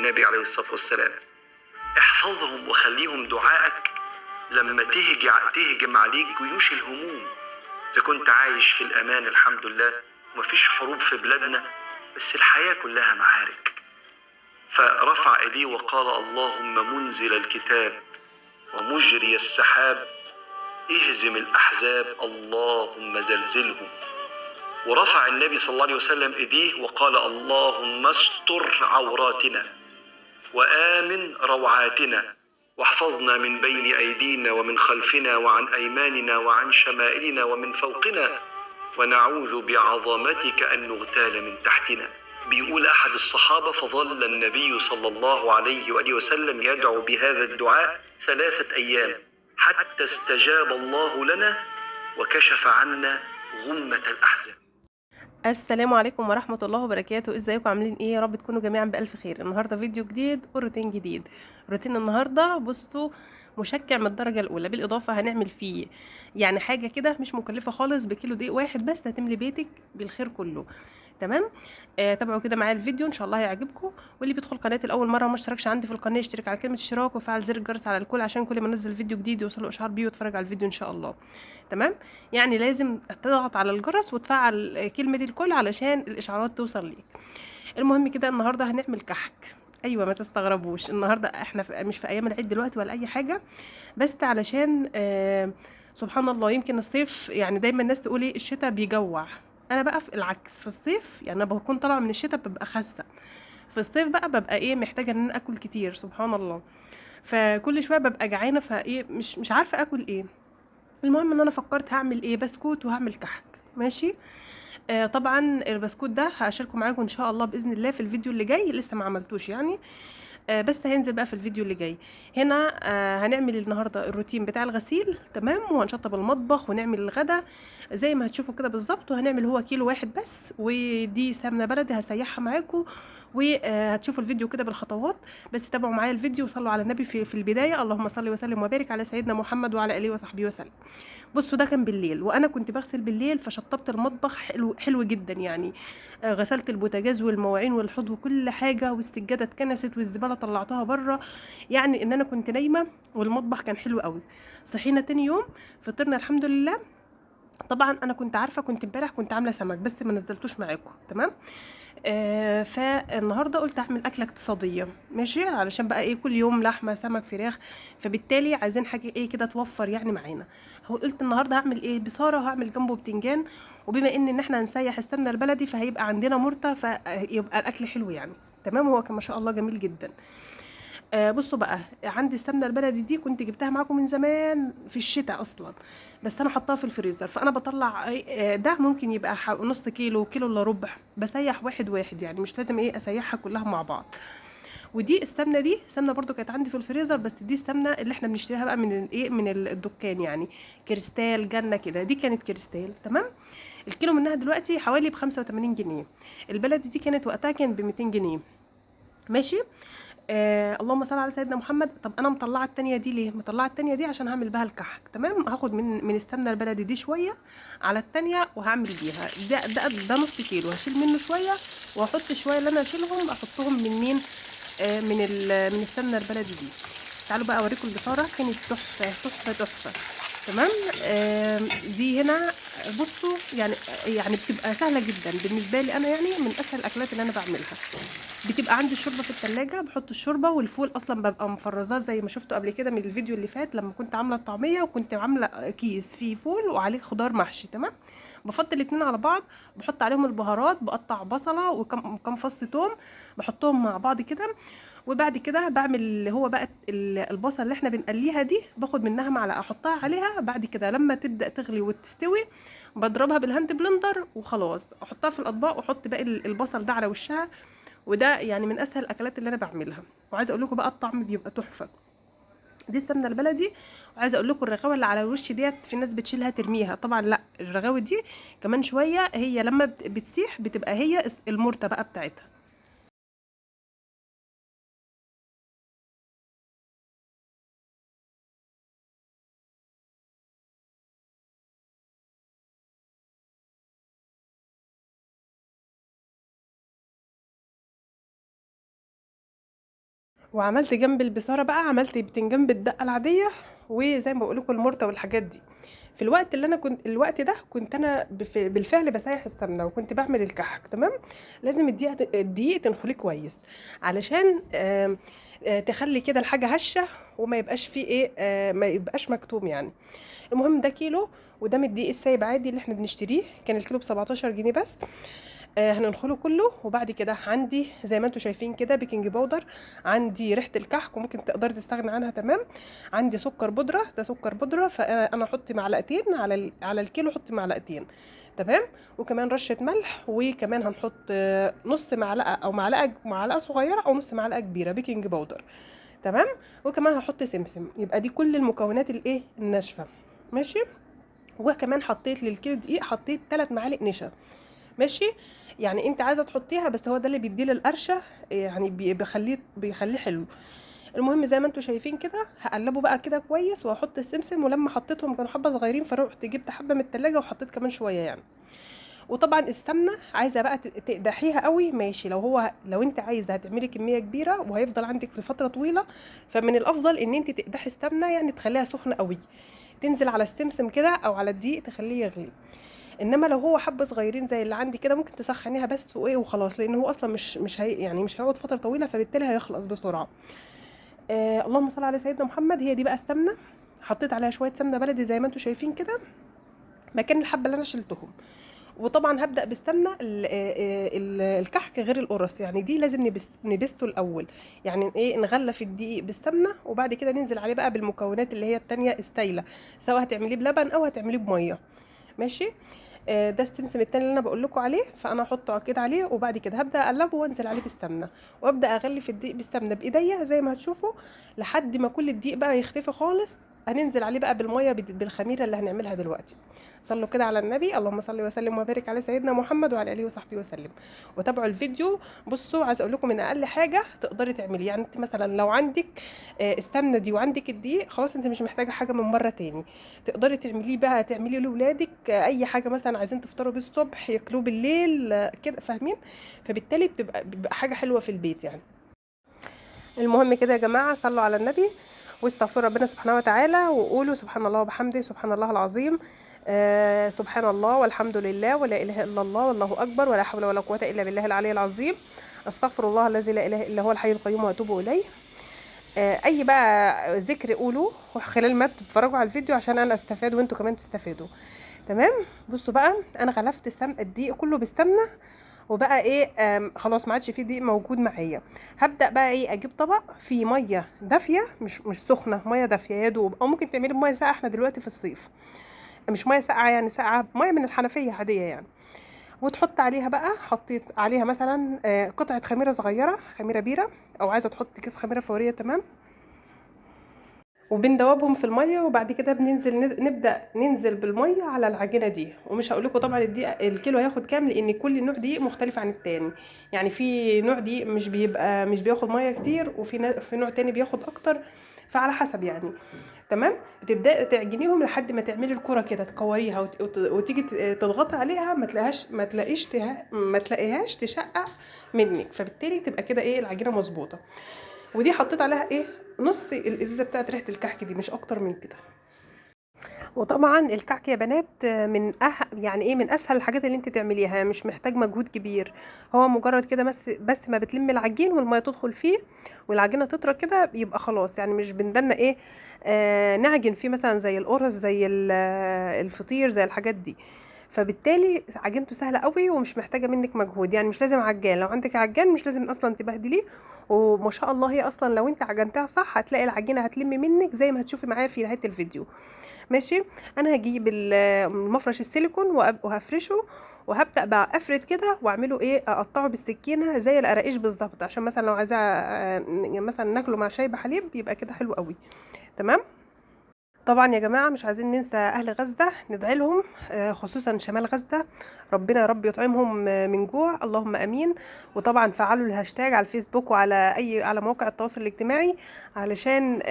النبي عليه الصلاة والسلام. احفظهم وخليهم دعائك لما تهجم عليك جيوش الهموم. إذا كنت عايش في الأمان الحمد لله ومفيش حروب في بلادنا، بس الحياة كلها معارك. فرفع ايديه وقال: اللهم منزل الكتاب ومجري السحاب اهزم الأحزاب اللهم زلزلهم. ورفع النبي صلى الله عليه وسلم ايديه وقال: اللهم استر عوراتنا وآمن روعاتنا واحفظنا من بين أيدينا ومن خلفنا وعن أيماننا وعن شمائلنا ومن فوقنا ونعوذ بعظمتك أن نغتال من تحتنا. بيقول أحد الصحابة: فظل النبي صلى الله عليه وآله وسلم يدعو بهذا الدعاء 3 أيام حتى استجاب الله لنا وكشف عنا غمة الأحزان. السلام عليكم ورحمة الله وبركاته. ازيكم عاملين ايه؟ يا رب تكونوا جميعا بألف خير. النهاردة فيديو جديد وروتين جديد. روتين النهاردة بصوا مشجع من الدرجة الأولى، بالإضافة هنعمل فيه يعني حاجة كده مش مكلفة خالص، بكيلو دقيق واحد بس هتملي بيتك بالخير كله. تمام. تابعوا كده معايا الفيديو ان شاء الله هيعجبكم. واللي بيدخل قناتي لاول مره وما اشتركش عندي في القناه يشترك على كلمه اشتراك وفعل زر الجرس على الكل عشان كل ما انزل فيديو جديد يوصله اشعار بيه ويتفرج على الفيديو ان شاء الله. تمام. يعني لازم تضغط على الجرس وتفعل كلمه الكل علشان الاشعارات توصل ليك. المهم كده النهارده هنعمل كحك. ايوه ما تستغربوش، النهارده احنا مش في ايام العيد دلوقتي ولا اي حاجه، بس علشان سبحان الله يمكن الصيف يعني دايما الناس تقول ايه الشتاء بيجوع. انا بقى في العكس، في الصيف يعني انا بكون طالعه من الشتاء ببقى خاسه، في الصيف بقى ببقى ايه محتاجه ان انا اكل كتير سبحان الله. فكل شويه ببقى جعانه فايه مش عارفه اكل ايه. المهم ان انا فكرت هعمل ايه بسكوت وهعمل كحك. ماشي. طبعا البسكوت ده هشاركه معاكم ان شاء الله باذن الله في الفيديو اللي جاي، لسه ما عملتوش يعني. بس هينزل بقى في الفيديو اللي جاي. هنا هنعمل النهارده الروتين بتاع الغسيل تمام، وهنشطب المطبخ ونعمل الغدا زي ما هتشوفوا كده بالظبط. وهنعمل هو كيلو واحد بس، ودي سمنه بلدي هسيحها معاكم، وهتشوفوا الفيديو كده بالخطوات. بس تابعوا معايا الفيديو وصلوا على النبي في البدايه. اللهم صل وسلم وبارك على سيدنا محمد وعلى اله وصحبه وسلم. بصوا ده كان بالليل وانا كنت بغسل بالليل، فشطبت المطبخ حلو حلو جدا يعني. غسلت البوتاجاز والمواعين والحوض وكل حاجه، والسجاده اتكنست والزباله طلعتها بره. يعني ان انا كنت نايمه والمطبخ كان حلو قوي. صحينا تاني يوم فطرنا الحمد لله. طبعا انا كنت عارفه، كنت امبارح كنت عامله سمك بس ما نزلتوش معاكم تمام. فالنهارده قلت اعمل اكله اقتصاديه ماشي، علشان بقى ايه كل يوم لحمه سمك فراخ، فبالتالي عايزين حاجه ايه كده توفر يعني معانا. هو قلت النهارده هعمل ايه بصاره وهعمل جنبه بتنجان، وبما ان احنا هنسيح السمنه البلدي فهيبقى عندنا مرته فيبقى الاكل حلو يعني. تمام. هو كان ما شاء الله جميل جدا. بصوا بقى عندي السمنه البلدي دي كنت جبتها معاكم من زمان في الشتاء اصلا، بس انا حطاها في الفريزر. فانا بطلع ده ممكن يبقى نص كيلو كيلو الا ربع، بسيح واحد واحد يعني مش لازم ايه اسيحها كلها مع بعض. ودي السمنه دي سمنه برضو كانت عندي في الفريزر، بس دي السمنه اللي احنا بنشتريها بقى من الايه من الدكان يعني، كريستال جنه كده، دي كانت كريستال تمام. الكيلو منها دلوقتي حوالي ب 85 جنيه. البلدي دي كانت وقتها كان ب 200 جنيه. ماشي. اللهم صل على سيدنا محمد. طب انا مطلعه التانية دي ليه؟ مطلعه التانية دي عشان هعمل بها الكحك تمام. هاخد من السمنه البلدي دي شويه على التانية وهعمل بيها ده نص كيلو، هشيل منه شويه واحط شويه اللي انا اشيلهم احطهم من مين؟ من السمنه البلدي دي. تعالوا بقى اوريكم البصاره كانت تحفه تحفه تحفه. تمام. دي هنا بصوا يعني بتبقى سهله جدا بالنسبه لي انا، يعني من اسهل الاكلات اللي انا بعملها. بتبقى عندي الشوربه في التلاجة، بحط الشوربه والفول اصلا ببقى مفرزاه زي ما شفتوا قبل كده من الفيديو اللي فات لما كنت عامله الطعميه، وكنت عامله كيس فيه فول وعليه خضار محشي تمام. بفضل الاتنين على بعض، بحط عليهم البهارات، بقطع بصله وكم فص توم بحطهم مع بعض كده. وبعد كده بعمل اللي هو بقى البصل اللي احنا بنقليها دي، باخد منها معلقه احطها عليها. بعد كده لما تبدا تغلي وتستوي بضربها بالهاند بلندر وخلاص، احطها في الاطباق واحط باقي البصل ده على وشها. وده يعني من اسهل الاكلات اللي انا بعملها. وعايزه اقول لكم بقى الطعم بيبقى تحفه. دي السمنه البلدي. وعايزه اقول لكم الرغاوه اللي على الوش ديت في ناس بتشيلها ترميها، طبعا لا، الرغاوه دي كمان شويه هي لما بتسيح بتبقى هي المرته بقى بتاعتها. وعملت جنب البصاره بقى عملت بتنجان بالدقه العاديه، وزي ما بقول لكم المرطه والحاجات دي. في الوقت اللي انا كنت الوقت ده كنت انا بالفعل بسيح السمنه وكنت بعمل الكحك. تمام. لازم الدقيق تنخليه كويس علشان تخلي كده الحاجه هشه، وما يبقاش فيه ايه ما يبقاش مكتوم يعني. المهم ده كيلو، وده من الدقيق السايب عادي اللي احنا بنشتريه، كان الكيلو ب 17 جنيه بس. هننخله كله. وبعد كده عندي زي ما انتم شايفين كده بيكنج باودر، عندي ريحه الكحك وممكن تقدري تستغني عنها. تمام. عندي سكر بودره، ده سكر بودره، فانا احط معلقتين على الكيلو، حط معلقتين. تمام. وكمان رشه ملح، وكمان هنحط نص معلقه او معلقه صغيره او نص معلقه كبيره بيكنج باودر. تمام. وكمان هحط سمسم. يبقى دي كل المكونات الايه الناشفه. ماشي. وكمان حطيت للكيلو دقيق حطيت 3 معالق نشا. ماشي. يعني انت عايزه تحطيها، بس هو ده اللي بيديه القرشه، يعني بيخليه حلو. المهم زي ما انتم شايفين كده هقلبه بقى كده كويس، واحط السمسم. ولما حطيتهم كانوا حبه صغيرين، فروحت جبت حبه من التلاجة وحطيت كمان شويه يعني. وطبعا السمنه عايزه بقى تقدحيها قوي. ماشي. لو انت عايزه هتعملي كميه كبيره وهيفضل عندك لفتره طويله، فمن الافضل ان انت تقدحي السمنه، يعني تخليها سخنه قوي، تنزل على السمسم كده او على الدقيق تخليه يغلي. انما لو هو حبه صغيرين زي اللي عندي كده ممكن تسخنيها بس وايه وخلاص، لان هو اصلا مش هي يعني مش هيقعد فتره طويله، فبالتالي هيخلص بسرعه. اللهم صل على سيدنا محمد. هي دي بقى السمنه. حطيت عليها شويه سمنه بلدي زي ما انتم شايفين كده مكان الحبه اللي انا شلتهم. وطبعا هبدا بالسمنه الكحك غير القرص، يعني دي لازم نبسته الاول. يعني ايه، نغلف الدقيق بالسمنه وبعد كده ننزل عليه بقى بالمكونات اللي هي التانية استايله، سواء هتعمليه بلبن او هتعمليه بميه. ماشي. ده السمسم التاني اللي انا بقول لكم عليه، فانا احطه كده عليه وبعد كده هبدا اقلبه وانزل عليه بالسمنه، وابدا اغلف الدقيق بالسمنه بايديا زي ما هتشوفوا لحد ما كل الدقيق بقى يختفي خالص. هننزل عليه بقى بالميه بالخميره اللي هنعملها دلوقتي. صلوا كده على النبي، اللهم صل وسلم وبارك على سيدنا محمد وعلى اله وصحبه وسلم. وتابعوا الفيديو. بصوا، عايز اقول لكم من اقل حاجه تقدري تعملي، يعني انت مثلا لو عندك السمنه دي وعندك الدقيق، خلاص انت مش محتاجه حاجه من مره تاني. تقدري تعمليه بقى، تعملي لاولادك اي حاجه مثلا عايزين تفطروا بيه الصبح ياكلوه بالليل كده، فاهمين؟ فبالتالي بتبقى حاجه حلوه في البيت يعني. المهم كده يا جماعه، صلوا على النبي واستغفروا ربنا سبحانه وتعالى، وقولوا سبحان الله وبحمده سبحان الله العظيم. سبحان الله والحمد لله ولا اله الا الله والله اكبر ولا حول ولا قوه الا بالله العلي العظيم. استغفر الله الذي لا اله الا هو الحي القيوم واتوب اليه. اي بقى ذكر قولوه خلال ما بتتفرجوا على الفيديو عشان انا استفاد وانتوا كمان تستفادوا. تمام. بصوا بقى، انا غلفت الدقيق كله بالسمنه، وبقى ايه خلاص ما عادش فيه دقيق موجود معايا. هبدا بقى ايه، اجيب طبق فيه ميه دافيه، مش سخنه، ميه دافيه يا دوب، او ممكن تعملي بميه ساقعه، احنا دلوقتي في الصيف، مش ميه ساقعه يعني ساقعه، ميه من الحنفيه عاديه يعني. وتحط عليها بقى، حطيت عليها مثلا قطعه خميره صغيره، خميره بيره، او عايزه تحط كيس خميره فوريه. تمام. وبندوبهم في الميه، وبعد كده نبدا ننزل بالميه على العجينه دي. ومش هقول لكم طبعا الدقيق الكيلو هياخد كام، لان كل نوع دقيق مختلف عن التاني. يعني في نوع دقيق مش بياخد ميه كتير، في نوع تاني بياخد اكتر، فعلى حسب يعني. تمام. بتبداي تعجنيهم لحد ما تعملي الكره كده، تكوريها وتيجي تضغطي عليها، ما تلاقيهاش تشقق منك، فبالتالي تبقى كده ايه العجينه مظبوطه. ودي حطيت عليها ايه، نص الازازه بتاعت ريحه الكحك دي، مش اكتر من كده. وطبعا الكعك يا بنات يعني ايه، من اسهل الحاجات اللي انت تعمليها، مش محتاج مجهود كبير. هو مجرد كده بس ما بتلمي العجين والميه تدخل فيه والعجينه تطرى كده يبقى خلاص. يعني مش بندنا ايه نعجن فيه مثلا زي القرص، زي الفطير، زي الحاجات دي. فبالتالي عجينته سهله قوي ومش محتاجه منك مجهود، يعني مش لازم عجان، لو عندك عجان مش لازم اصلا تبهدليه. وما شاء الله هي اصلا لو انت عجنتها صح هتلاقي العجينه هتلم منك زي ما هتشوفي معايا في نهايه الفيديو. ماشي. انا هجيب المفرش السيليكون وهفرشه، وهبدا بقى افرد كده واعمله ايه، اقطعه بالسكينه زي القراقيش بالظبط، عشان مثلا لو عايزاه مثلا ناكله مع شاي بحليب يبقى كده حلو قوي. تمام. طبعا يا جماعه مش عايزين ننسى اهل غزه، ندعي لهم خصوصا شمال غزه، ربنا يا رب يطعمهم من جوع، اللهم امين. وطبعا فعلوا الهاشتاج على الفيسبوك على مواقع التواصل الاجتماعي، علشان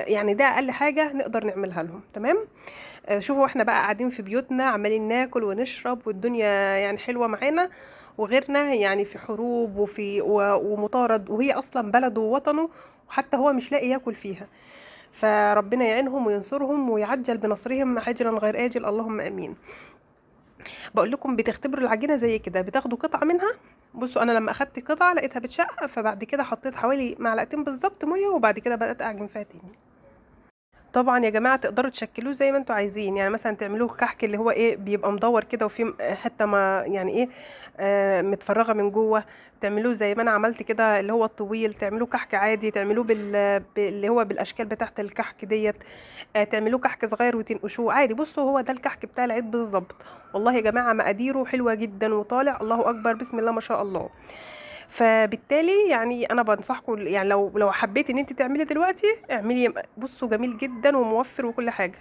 يعني ده اقل حاجه نقدر نعملها لهم. تمام. شوفوا احنا بقى قاعدين في بيوتنا عمالين ناكل ونشرب والدنيا يعني حلوه معانا، وغيرنا يعني في حروب ومطارد، وهي اصلا بلده ووطنه، وحتى هو مش لاقي ياكل فيها. فربنا يعينهم وينصرهم ويعجل بنصرهم عاجلا غير آجل، اللهم امين. بقول لكم بتختبروا العجينه زي كده، بتاخدوا قطعه منها. بصوا انا لما اخدت قطعه لقيتها بتشقق، فبعد كده حطيت حوالي معلقتين بالظبط ميه، وبعد كده بدات اعجن فيها تاني. طبعا يا جماعه تقدروا تشكلوه زي ما انتوا عايزين، يعني مثلا تعملوه كحك اللي هو ايه بيبقى مدور كده وفيه حته ما يعني ايه متفرغه من جوه. تعملوه زي ما انا عملت كده اللي هو الطويل، تعملوه كحك عادي، تعملوه اللي هو بالاشكال بتاعت الكحك ديت. تعملوه كحك صغير وتنقشوه عادي. بصوا هو ده الكحك بتاع العيد بالظبط. والله يا جماعه مقاديره حلوه جدا وطالع الله اكبر بسم الله ما شاء الله. فبالتالي يعني انا بنصحكم، يعني لو حبيتي ان انت تعملي دلوقتي اعملي. بصوا جميل جدا وموفر وكل حاجه.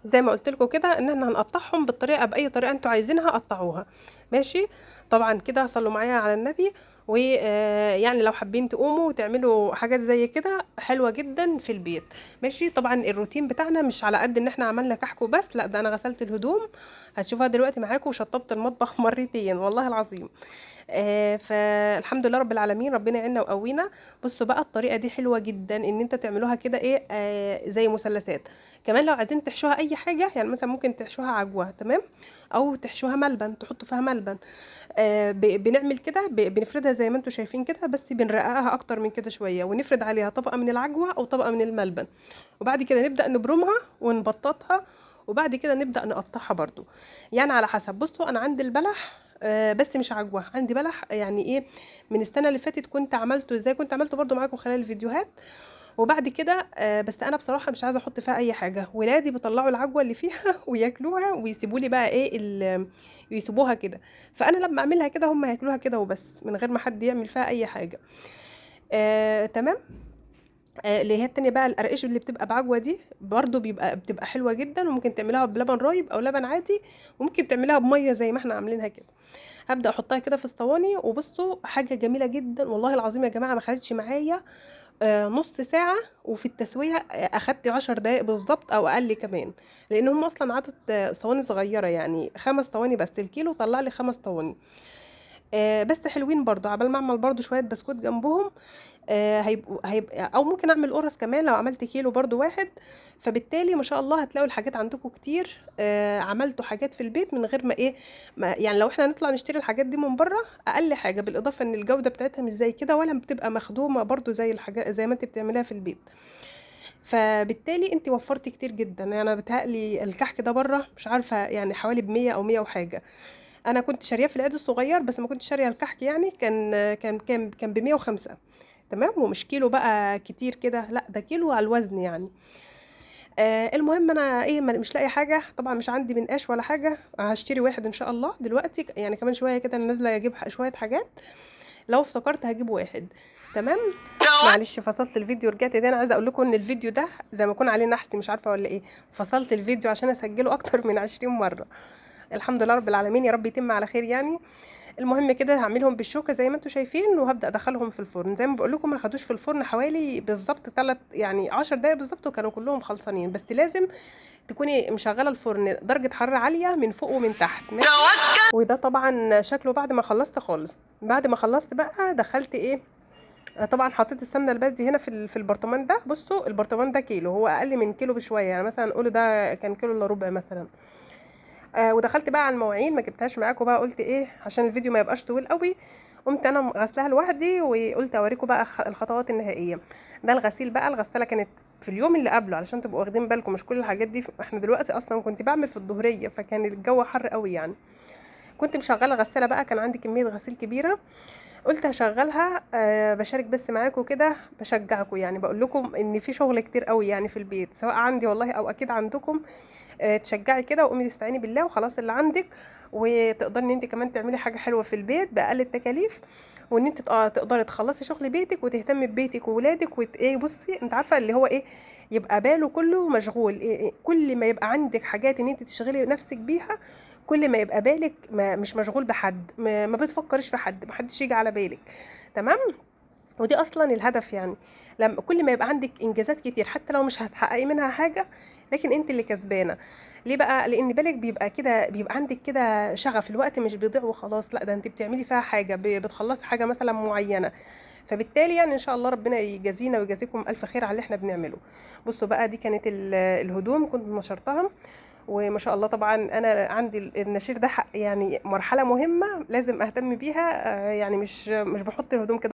زي ما قلت لكم كده ان احنا هنقطعهم بالطريقه، باي طريقه انتوا عايزينها قطعوها. ماشي. طبعا كده صلوا معايا على النبي. ويعني لو حابين تقوموا وتعملوا حاجات زي كده حلوه جدا في البيت. ماشي. طبعا الروتين بتاعنا مش على قد ان احنا عملنا كحك وبس، لا ده انا غسلت الهدوم، هتشوفوها دلوقتي معاكم، وشطبت المطبخ مرتين والله العظيم. فالحمد لله رب العالمين، ربنا يعيننا وقوينا. بصوا بقى الطريقه دي حلوه جدا ان انت تعملوها كده ايه زي مثلثات. كمان لو عايزين تحشوها اي حاجه، يعني مثلا ممكن تحشوها عجوه تمام، او تحشوها ملبن تحطوا فيها ملبن. بنعمل كده، بنفردها زي ما انتم شايفين كده، بس بنرققها اكتر من كده شويه، ونفرد عليها طبقه من العجوه او طبقه من الملبن. وبعد كده نبدا نبرمها ونبططها، وبعد كده نبدا نقطعها برضو، يعني على حسب. بصوا انا عندي البلح بس مش عجوه، عندي بلح يعني ايه من السنه اللي فاتت، كنت عملته ازاي، كنت عملته برضو معاكم خلال الفيديوهات. وبعد كده بس انا بصراحه مش عايزه احط فيها اي حاجه، ولادي بيطلعوا العجوه اللي فيها وياكلوها ويسيبوا لي بقى ايه يسيبوها كده. فانا لما اعملها كده هم هياكلوها كده وبس، من غير ما حد يعمل فيها اي حاجه. تمام. اللي هي التانية بقى القرقش اللي بتبقى بعجوة دي برضو بتبقى حلوة جدا، وممكن تعملها بلبن رايب او لبن عادي، وممكن تعملها بمية زي ما احنا عاملينها كده. هبدأ احطها كده في الصواني، وبصوا حاجة جميلة جدا والله العظيم يا جماعة، ما خدتش معايا نص ساعة. وفي التسوية اخدت 10 دقايق بالظبط او اقل كمان، لان هم اصلا عدد صواني صغيرة، يعني 5 صواني بس، الكيلو طلع لي 5 صواني. بس حلوين برضو، عبال ما اعمل برضو شوية بسكوت جنبهم. هيبقى او ممكن اعمل قرص كمان لو عملت كيلو برضو واحد. فبالتالي ما شاء الله هتلاقوا الحاجات عندكم كتير. عملتوا حاجات في البيت من غير ما ايه ما يعني لو احنا نطلع نشتري الحاجات دي من بره اقل حاجه، بالاضافه ان الجوده بتاعتها مش زي كده، ولا بتبقى مخدومه برضو زي الحاجات زي ما انت بتعمليها في البيت. فبالتالي انت وفرتي كتير جدا. يعني انا بتهيألي الكحك ده بره مش عارفه يعني حوالي ب100 او 100 وحاجه. انا كنت شاريه في العيد الصغير، بس ما كنتش شاريه الكحك، يعني كان ب105. تمام. ومش كيلو بقى كتير كده، لا ده كيلو على الوزن يعني. المهم انا ايه مش لاقي حاجه، طبعا مش عندي منقاش ولا حاجه، هشتري واحد ان شاء الله دلوقتي، يعني كمان شويه كده انا نازله اجيب شويه حاجات، لو افتكرت هجيب واحد. تمام. معلش فصلت الفيديو رجعت تاني. انا عايزه اقول لكم ان الفيديو ده زي ما يكون عليه نحس، مش عارفه ولا ايه، فصلت الفيديو عشان اسجله اكتر من 20 مره. الحمد لله رب العالمين، يا رب يتم على خير يعني. المهم كده هعملهم بالشوكه زي ما انتم شايفين، وهبدا ادخلهم في الفرن. زي ما بقول لكم ما خدوش في الفرن حوالي بالظبط 3 يعني 10 دقايق بالظبط، وكانوا كلهم خلصانين. بس لازم تكوني مشغله الفرن درجه حراره عاليه من فوق ومن تحت. ماشي. وده طبعا شكله بعد ما خلصت خالص. بعد ما خلصت بقى دخلت ايه طبعا حطيت السمنه البلدي هنا في البرطمان ده. بصوا البرطمان ده كيلو، هو اقل من كيلو بشويه، يعني مثلا نقول ده كان كيلو الا ربع مثلا. ودخلت بقى على المواعين، ما جبتهاش معاكم بقى، قلت ايه عشان الفيديو ما يبقاش طويل قوي. قمت انا غسلاها لوحدي، وقلت اوريكم بقى الخطوات النهائيه. ده الغسيل بقى. الغساله كانت في اليوم اللي قبله، علشان تبقوا واخدين بالكم مش كل الحاجات دي احنا دلوقتي، اصلا كنت بعمل في الظهريه فكان الجو حر قوي يعني. كنت مشغله غساله بقى، كان عندي كميه غسيل كبيره، قلت هشغلها بشارك بس معاكم كده، بشجعكم يعني، بقول لكم ان في شغل كتير قوي يعني في البيت، سواء عندي والله او اكيد عندكم. تشجعي كده وقومي تستعيني بالله وخلاص اللي عندك، وتقدري ان انت كمان تعملي حاجه حلوه في البيت باقل التكاليف، وان انت تقدري تخلصي شغل بيتك وتهتمي ببيتك وولادك ايه بصي انت عارفه اللي هو ايه، يبقى باله كله مشغول. كل ما يبقى عندك حاجات ان انت تشغلي نفسك بيها، كل ما يبقى بالك مش مشغول بحد، ما بتفكريش في حد، ما حدش يجي على بالك. تمام. ودي اصلا الهدف يعني. لما كل ما يبقى عندك انجازات كتير حتى لو مش هتحققي منها حاجه، لكن انت اللي كسبانه. ليه بقى؟ لان بالك بيبقى كده، بيبقى عندك كده شغف، الوقت مش بيضيع وخلاص، لا ده انت بتعملي فيها حاجه، بتخلصي حاجه مثلا معينه. فبالتالي يعني ان شاء الله ربنا يجازينا ويجازيكم الف خير على اللي احنا بنعمله. بصوا بقى، دي كانت الهدوم كنت نشرتها. وما شاء الله طبعا انا عندي النشير ده يعني مرحله مهمه لازم اهتم بيها. يعني مش بحط الهدوم كده